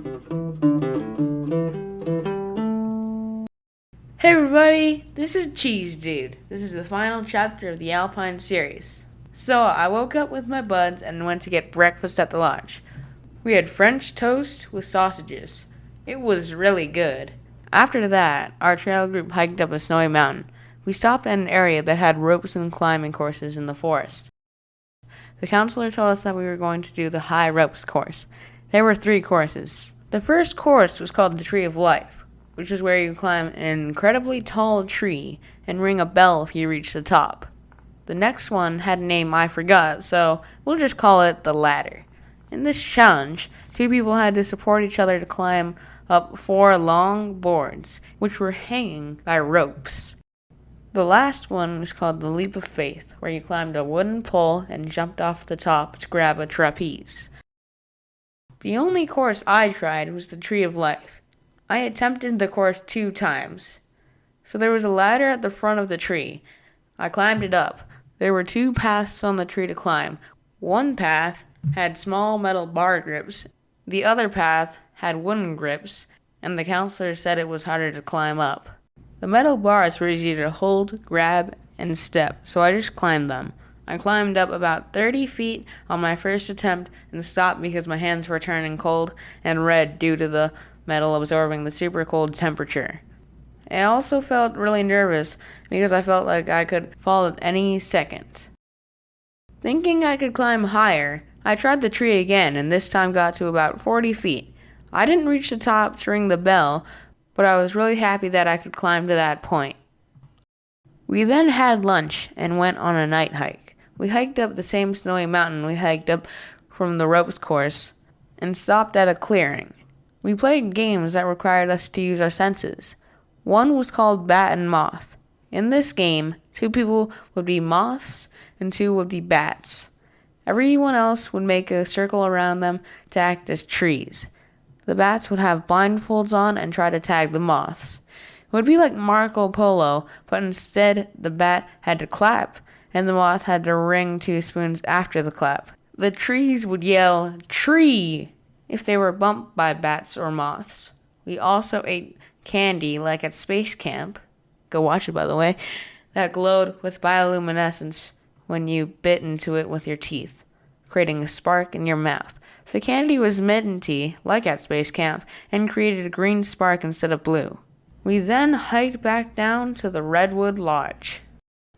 Hey everybody, this is Cheese Dude. This is the final chapter of the Alpine series. So I woke up with my buds and went to get breakfast at the lodge. We had French toast with sausages. It was really good. After that, our trail group hiked up a snowy mountain. We stopped at an area that had ropes and climbing courses in the forest. The counselor told us that we were going to do the high ropes course. There were 3 courses. The first course was called the Tree of Life, which is where you climb an incredibly tall tree and ring a bell if you reach the top. The next one had a name I forgot, so we'll just call it the ladder. In this challenge, 2 people had to support each other to climb up 4 long boards, which were hanging by ropes. The last one was called the Leap of Faith, where you climbed a wooden pole and jumped off the top to grab a trapeze. The only course I tried was the Tree of Life. I attempted the course 2 times. So there was a ladder at the front of the tree. I climbed it up. There were 2 paths on the tree to climb. One path had small metal bar grips. The other path had wooden grips, and the counselor said it was harder to climb up. The metal bars were easy to hold, grab, and step, so I just climbed them. I climbed up about 30 feet on my first attempt and stopped because my hands were turning cold and red due to the metal absorbing the super cold temperature. I also felt really nervous because I felt like I could fall at any second. Thinking I could climb higher, I tried the tree again and this time got to about 40 feet. I didn't reach the top to ring the bell, but I was really happy that I could climb to that point. We then had lunch and went on a night hike. We hiked up the same snowy mountain we hiked up from the ropes course and stopped at a clearing. We played games that required us to use our senses. One was called Bat and Moth. In this game, 2 people would be moths and 2 would be bats. Everyone else would make a circle around them to act as trees. The bats would have blindfolds on and try to tag the moths. It would be like Marco Polo, but instead the bat had to clap and the moth had to ring 2 spoons after the clap. The trees would yell, "Tree!" if they were bumped by bats or moths. We also ate candy like at Space Camp. Go watch it, by the way. That glowed with bioluminescence when you bit into it with your teeth, creating a spark in your mouth. The candy was minty, like at Space Camp, and created a green spark instead of blue. We then hiked back down to the Redwood Lodge.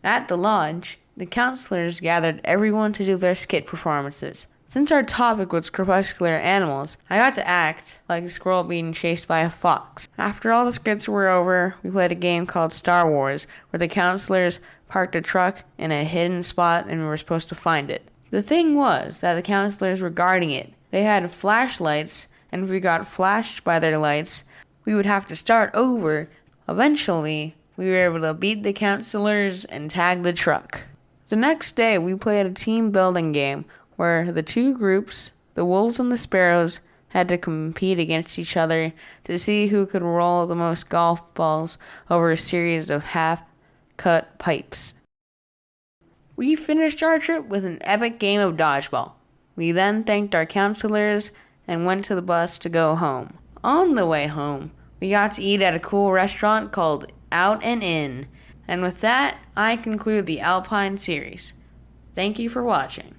At the lodge, the counselors gathered everyone to do their skit performances. Since our topic was crepuscular animals, I got to act like a squirrel being chased by a fox. After all the skits were over, we played a game called Star Wars, where the counselors parked a truck in a hidden spot and we were supposed to find it. The thing was that the counselors were guarding it. They had flashlights, and if we got flashed by their lights, we would have to start over. Eventually, we were able to beat the counselors and tag the truck. The next day, we played a team building game where the 2 groups, the wolves and the sparrows, had to compete against each other to see who could roll the most golf balls over a series of half-cut pipes. We finished our trip with an epic game of dodgeball. We then thanked our counselors and went to the bus to go home. On the way home, we got to eat at a cool restaurant called Out and In. And with that, I conclude the Alpine series. Thank you for watching.